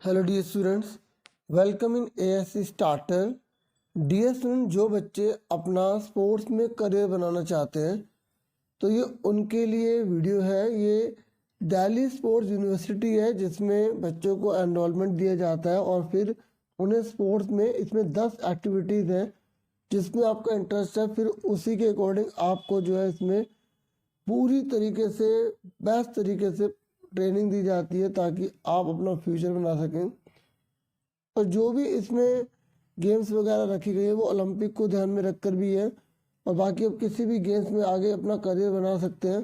Hello dear students, welcome in ASC starter. Dear student, जो बच्चे अपना स्पोर्ट्स में करियर बनाना चाहते हैं तो ये उनके लिए वीडियो है। ये दिल्ली स्पोर्ट्स यूनिवर्सिटी है जिसमें बच्चों को एनरोलमेंट दिया जाता है और फिर उन्हें स्पोर्ट्स में इसमें 10 एक्टिविटीज़ हैं जिसमें आपका इंटरेस्ट है। फिर उसी के अकॉर्डिंग आपको जो है इसमें पूरी तरीके से बेस्ट तरीके से ट्रेनिंग दी जाती है ताकि आप अपना फ्यूचर बना सकें। और जो भी इसमें गेम्स वगैरह रखी गई है वो ओलंपिक को ध्यान में रखकर भी है और बाकी आप किसी भी गेम्स में आगे अपना करियर बना सकते हैं।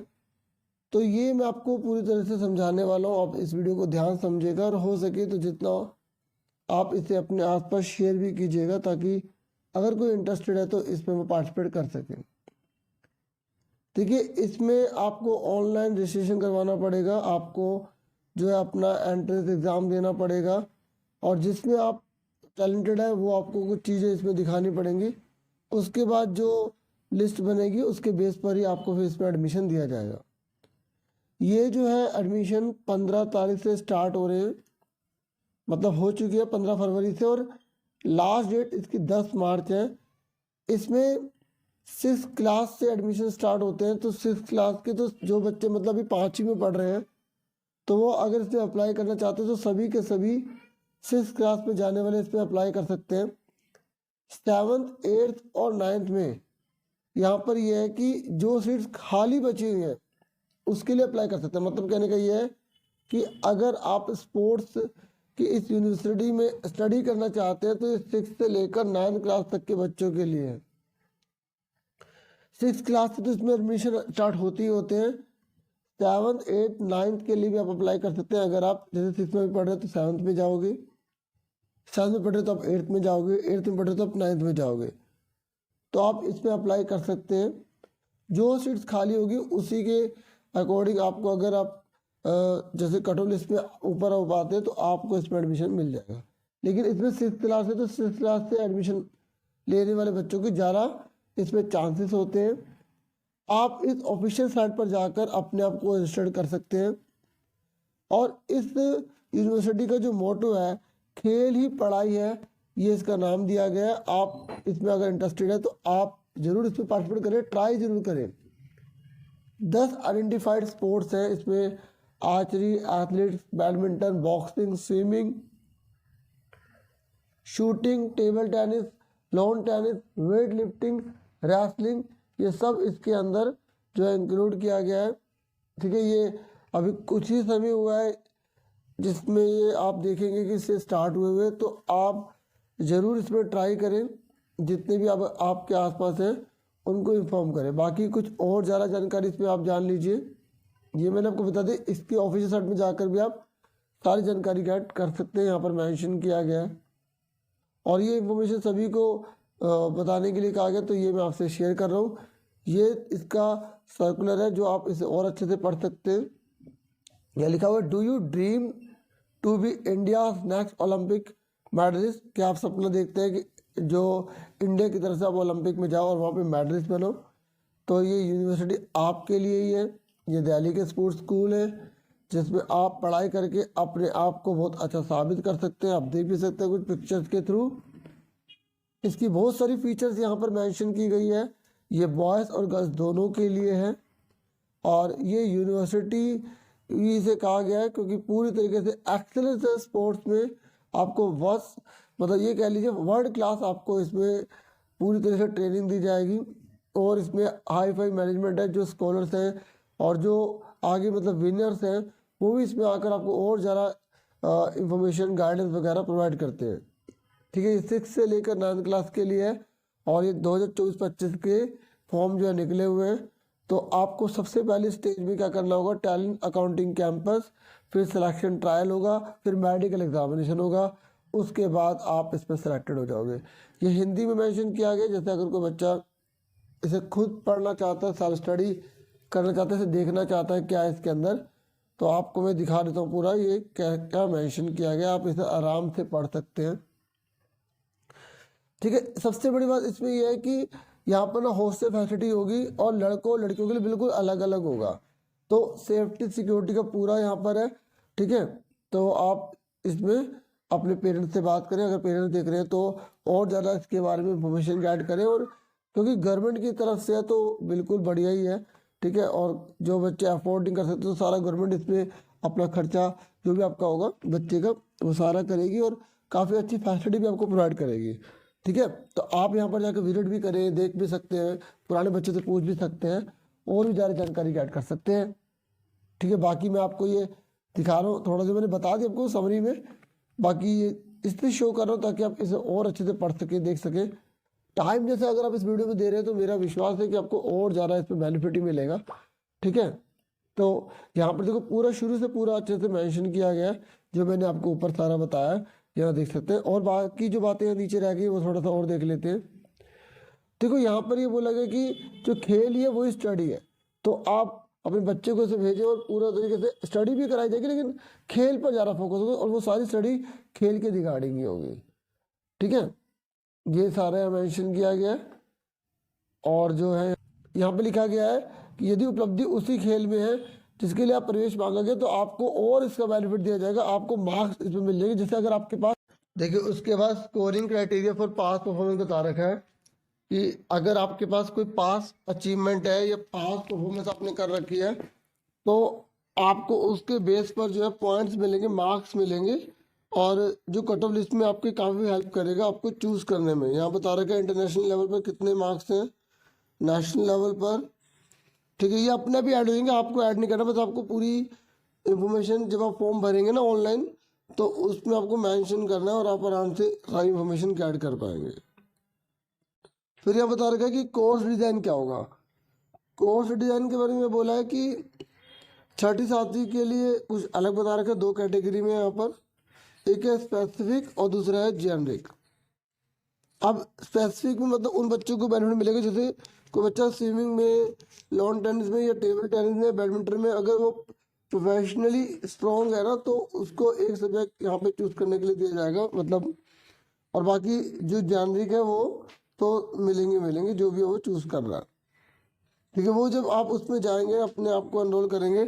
तो ये मैं आपको पूरी तरह से समझाने वाला हूँ, आप इस वीडियो को ध्यान समझिएगा और हो सके तो जितना आप इसे अपने आसपास शेयर भी कीजिएगा ताकि अगर कोई इंटरेस्टेड है तो इसमें वो पार्टिसिपेट कर सकें। देखिए, इसमें आपको ऑनलाइन रजिस्ट्रेशन करवाना पड़ेगा, आपको जो है अपना एंट्रेंस एग्ज़ाम देना पड़ेगा और जिसमें आप टैलेंटेड है वो आपको कुछ चीज़ें इसमें दिखानी पड़ेंगी। उसके बाद जो लिस्ट बनेगी उसके बेस पर ही आपको फिर इसमें एडमिशन दिया जाएगा। ये जो है एडमिशन 15 तारीख से स्टार्ट हो रहे हैं, मतलब हो चुकी है 15 फरवरी से और लास्ट डेट इसकी 10 मार्च है। इसमें 6th क्लास से एडमिशन स्टार्ट होते हैं, तो 6th क्लास के तो जो बच्चे मतलब अभी 5वीं में पढ़ रहे हैं तो वो अगर इसमें अप्लाई करना चाहते हैं तो सभी के सभी 6th क्लास में जाने वाले इसमें अप्लाई कर सकते हैं। 7th 8th और 9th में यहाँ पर यह है कि जो सीट्स खाली बची हुई हैं उसके लिए अप्लाई कर सकते हैं। मतलब कहने का ये है कि अगर आप स्पोर्ट्स की इस यूनिवर्सिटी में स्टडी करना चाहते हैं तो ये 6th से लेकर 9th क्लास तक के बच्चों के लिए है। 6th क्लास से तो इसमें एडमिशन स्टार्ट होते ही होते हैं। 7th 8th 9th के लिए भी आप अप्लाई कर सकते हैं। अगर आप जैसे 6th में पढ़ रहे हो तो 7th में जाओगे, 7th में पढ़ रहे हो तो आप 8th में जाओगे, 8th में पढ़ रहे हो तो आप 9th में जाओगे, तो आप इसमें अप्लाई कर सकते हैं। जो सीट्स खाली होगी उसी के अकॉर्डिंग आपको, अगर आप जैसे कट ऑफ लिस्ट में ऊपर हो पाते हैं तो आपको इसमें एडमिशन मिल जाएगा। लेकिन इसमें 6th क्लास है तो 6th क्लास से एडमिशन लेने वाले बच्चों की ज़्यादा इसमें चांसेस होते हैं। आप इस ऑफिशियल साइट पर जाकर अपने आप को रजिस्टर कर सकते हैं। और इस यूनिवर्सिटी का जो मोटो है, खेल ही पढ़ाई है, ये इसका नाम दिया गया है। आप इसमें अगर इंटरेस्टेड है तो आप ज़रूर इसमें पार्टिसिपेट करें, ट्राई ज़रूर करें। 10 आइडेंटिफाइड स्पोर्ट्स हैं इसमें, archery, athletics, badminton, boxing, swimming, shooting, table tennis, lawn tennis, weight lifting, wrestling, ये सब इसके अंदर जो है इंक्लूड किया गया है। ठीक है, ये अभी कुछ ही समय हुआ है जिसमें ये आप देखेंगे कि इससे स्टार्ट हुए तो आप ज़रूर इसमें ट्राई करें। जितने भी आपके आसपास हैं उनको इन्फॉर्म करें। बाकी कुछ और ज़्यादा जानकारी इसमें आप जान लीजिए, ये मैंने आपको बता दें, इसकी ऑफिशियल साइट में जाकर भी आप सारी जानकारी गेट कर सकते हैं, यहाँ पर मेंशन किया गया है। और ये इन्फॉर्मेशन सभी को बताने के लिए कहा गया तो ये मैं आपसे शेयर कर रहा हूँ। ये इसका सर्कुलर है जो आप इसे और अच्छे से पढ़ सकते हैं। यह लिखा हुआ है, do you dream to be India next Olympic medallist. क्या आप सपना देखते हैं कि जो इंडिया की तरफ से आप ओलंपिक में जाओ और वहाँ पे मेडलिस्ट बनो, तो ये यूनिवर्सिटी आपके लिए ही है। ये दिल्ली के स्पोर्ट्स स्कूल है जिसमें आप पढ़ाई करके अपने आप को बहुत अच्छा साबित कर सकते हैं। आप देख भी सकते हैं कुछ पिक्चर्स के थ्रू। इसकी बहुत सारी फीचर्स यहाँ पर मेंशन की गई है। ये बॉयज़ और गर्ल्स दोनों के लिए है और ये यूनिवर्सिटी इसे कहा गया है क्योंकि पूरी तरीके से एक्सेलेंस है स्पोर्ट्स में। आपको बस मतलब ये कह लीजिए वर्ल्ड क्लास आपको इसमें पूरी तरह से ट्रेनिंग दी जाएगी। और इसमें हाई फाई मैनेजमेंट है, जो स्कॉलर्स हैं और जो आगे मतलब विनर्स हैं वो भी इसमें आकर आपको और ज़्यादा इंफॉर्मेशन गाइडेंस वगैरह प्रोवाइड करते हैं। ठीक है, ये 6 से लेकर 9th क्लास के लिए है और ये 2024-25 के फॉर्म जो है निकले हुए हैं। तो आपको सबसे पहले स्टेज में क्या करना होगा, टैलेंट अकाउंटिंग कैंपस, फिर सिलेक्शन ट्रायल होगा, फिर मेडिकल एग्जामिनेशन होगा, उसके बाद आप इस पर सेलेक्टेड हो जाओगे। ये हिंदी में मेंशन किया गया, जैसे अगर कोई बच्चा इसे खुद पढ़ना चाहता है, सेल्फ स्टडी करना चाहता है, इसे देखना चाहता है क्या है इसके अंदर, तो आपको मैं दिखा देता हूँ पूरा ये क्या क्या मेंशन किया गया। आप इसे आराम से पढ़ सकते हैं। ठीक है, सबसे बड़ी बात इसमें यह है कि यहाँ पर ना हॉस्टल फैसिलिटी होगी और लड़कों लड़कियों के लिए बिल्कुल अलग अलग होगा। तो सेफ्टी सिक्योरिटी का पूरा यहाँ पर है। ठीक है, तो आप इसमें अपने पेरेंट्स से बात करें, अगर पेरेंट्स देख रहे हैं तो और ज़्यादा इसके बारे में इंफॉर्मेशन ऐड करें। और क्योंकि गवर्नमेंट की तरफ से है तो बिल्कुल बढ़िया ही है, ठीक है। और जो बच्चे अफोर्ड नहीं कर सकते तो सारा गवर्नमेंट इसमें अपना खर्चा जो भी आपका होगा बच्चे का वो सारा करेगी और काफ़ी अच्छी फैसिलिटी भी आपको प्रोवाइड करेगी, ठीक है। तो आप यहाँ पर जाकर विजिट भी करें, देख भी सकते हैं, पुराने बच्चे से पूछ भी सकते हैं और भी ज़्यादा जानकारी ऐड कर सकते हैं, ठीक है। बाकी मैं आपको ये दिखा रहा हूँ, थोड़ा सा मैंने बता दिया आपको समरी में, बाकी ये इसलिए शो कर रहा हूँ ताकि आप इसे और अच्छे से पढ़ सकें, देख सकें। टाइम जैसे अगर आप इस वीडियो में दे रहे हैं तो मेरा विश्वास है कि आपको और ज़्यादा इसमें बेनिफिट ही मिलेगा, ठीक है। तो यहाँ पर देखो पूरा शुरू से पूरा अच्छे से मेंशन किया गया है, जो मैंने आपको ऊपर सारा बताया यहाँ देख सकते हैं। और बाकी जो बातें यहाँ नीचे रह गई वो थोड़ा सा और देख लेते हैं। देखो यहाँ पर ये बोला गया कि जो खेल है वही स्टडी है, तो आप अपने बच्चे को इसे भेजें और पूरा तरीके से स्टडी भी कराई जाएगी, लेकिन खेल पर ज़्यादा फोकस होगा और वो सारी स्टडी खेल के रिगार्डिंग ही होगी, ठीक है। ये सारा मेंशन किया गया है। और जो है यहाँ पे लिखा गया है कि यदि उपलब्धि उसी खेल में है जिसके लिए आप प्रवेश मांगोगे तो आपको और इसका बेनिफिट दिया जाएगा, आपको मार्क्स इसमें मिल जाएंगे। जैसे अगर आपके पास देखिए उसके बाद scoring criteria for pass performance बता रखा है कि अगर आपके पास कोई पास अचीवमेंट है या पास परफॉर्मेंस आपने कर रखी है तो आपको उसके बेस पर जो है पॉइंट्स मिलेंगे, मार्क्स मिलेंगे, और जो कट ऑफ लिस्ट में आपकी काफ़ी हेल्प करेगा आपको चूज़ करने में। यहाँ बता रखा है इंटरनेशनल लेवल पर कितने मार्क्स हैं, नेशनल लेवल पर, ठीक है। ये अपने भी ऐड हो जाएंगे, आपको ऐड नहीं करना, बस आपको पूरी इंफॉर्मेशन जब आप फॉर्म भरेंगे ना ऑनलाइन तो उसमें आपको मेंशन करना है और आप आराम से सारी इंफॉर्मेशन ऐड कर पाएंगे। फिर यहाँ बता रखा है कि कोर्स डिज़ाइन क्या होगा। कोर्स डिज़ाइन के बारे में बोला है कि छठी सातवीं के लिए कुछ अलग बता रखा है, दो कैटेगरी में यहाँ पर, एक है स्पेसिफिक और दूसरा है जेनरिक। अब स्पेसिफिक में मतलब उन बच्चों को बेनिफिट मिलेगा जैसे कोई बच्चा स्विमिंग में, लॉन टेनिस में या टेबल टेनिस में, बैडमिंटन में अगर वो प्रोफेशनली स्ट्रॉन्ग है ना तो उसको एक सब्जेक्ट यहाँ पे चूज करने के लिए दिया जाएगा, मतलब। और बाकी जो जेनरिक है वो तो मिलेंगे जो भी वो चूज कर रहा है, ठीक है। वो जब आप उसमें जाएंगे अपने आप को एनरोल करेंगे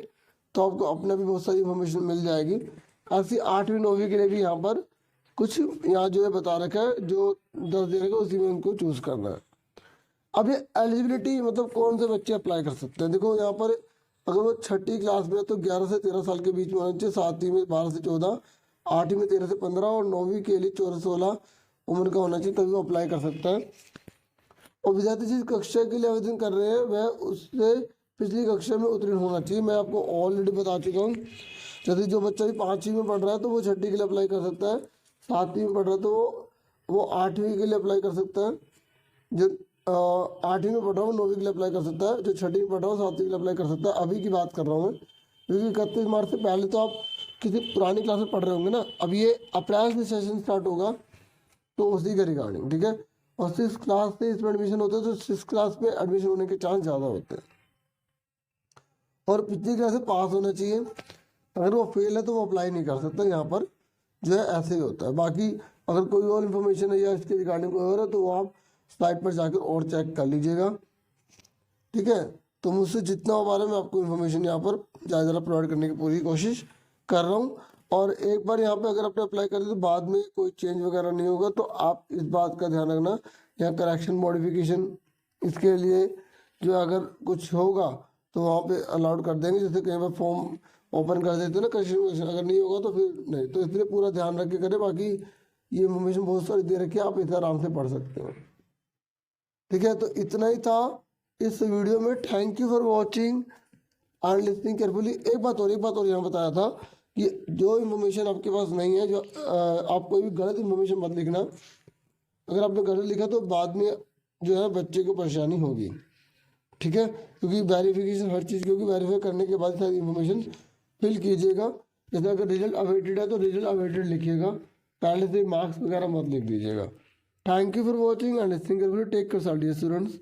तो आपको अपने भी बहुत सारी इन्फॉर्मेशन मिल जाएगी। ऐसी 8वीं 9वीं के लिए भी यहाँ पर कुछ यहाँ जो है बता रखा है, जो 10 दिन का उसी में उनको चूज करना है। अब ये एलिजिबिलिटी मतलब कौन से बच्चे अप्लाई कर सकते हैं, देखो यहाँ पर अगर वो छठी क्लास में है तो 11 से 13 साल के बीच में होना चाहिए, 7वीं में 12 से 14, 8वीं में 13 से 15 और 9वीं के लिए 14 से 16 उम्र का होना चाहिए, तभी वो अप्लाई कर सकता है। और विद्यार्थी जिस कक्षा के लिए आवेदन कर रहे हैं वह उससे पिछली कक्षा में उत्तीर्ण होना चाहिए। मैं आपको ऑलरेडी बता चुका हूँ, जैसे जो बच्चा भी 5वीं में पढ़ रहा है तो वो छठी के लिए अप्लाई कर सकता है, 7वीं में पढ़ रहा है तो वो 8वीं के लिए अप्लाई कर सकता है, जो 8वीं में पढ़ रहा हूँ 9वीं के लिए अप्लाई कर सकता है, जो छठी में पढ़ रहा हूँ 7वीं के लिए अप्लाई कर सकता है। अभी की बात कर रहा हूँ मैं, क्योंकि 31 मार्च से पहले तो आप किसी पुरानी क्लास में पढ़ रहे होंगे ना। अब ये अप्रैल से सेशन स्टार्ट होगा तो उसी के रिगार्डिंग, ठीक है। और 6 क्लास से इसमें एडमिशन होता है तो 6 क्लास में एडमिशन होने के चांस ज़्यादा होते हैं। और पिछली क्लास से पास होना चाहिए, अगर वो फेल है तो वो अप्लाई नहीं कर सकता, यहाँ पर जो है ऐसे ही होता है। बाकी अगर कोई और इन्फॉर्मेशन है या इसके रिगार्डिंग कोई और है तो वो आप साइट पर जाकर और चेक कर लीजिएगा, ठीक है। तो मुझसे जितना हो पा रहा है मैं आपको इन्फॉर्मेशन यहाँ पर ज़्यादा प्रोवाइड करने की पूरी कोशिश कर रहा हूँ। और एक बार यहाँ पे अगर आपने अप्लाई कर दिया तो बाद में कोई चेंज वगैरह नहीं होगा, तो आप इस बात का ध्यान रखना, यहाँ करेक्शन मॉडिफिकेशन इसके लिए जो अगर कुछ होगा तो वहाँ पे अलाउड कर देंगे। जैसे कहीं पर फॉर्म ओपन कर देते हैं ना करेक्शन, अगर नहीं होगा तो फिर नहीं, तो इसलिए पूरा ध्यान रख के करें। बाकी ये इन्फॉर्मेशन बहुत सारी दे रखी है, आप इसे आराम से पढ़ सकते हो, ठीक है। तो इतना ही था इस वीडियो में। Thank you for watching and listening carefully. एक बात और यहाँ बताया था कि जो इन्फॉर्मेशन आपके पास नहीं है, जो आप कोई भी गलत इन्फॉर्मेशन मत लिखना। अगर आपने गलत लिखा तो बाद में जो है बच्चे को परेशानी होगी, ठीक है। क्योंकि वेरिफिकेशन हर चीज़ की होगी, वेरीफाई करने के बाद सारी इन्फॉर्मेशन फिल कीजिएगा। जैसे अगर रिजल्ट अवेटेड है तो रिजल्ट अवेटेड लिखिएगा, पहले से मार्क्स वगैरह मत लिख दीजिएगा। Thank you for watching and listening carefully. Take care students.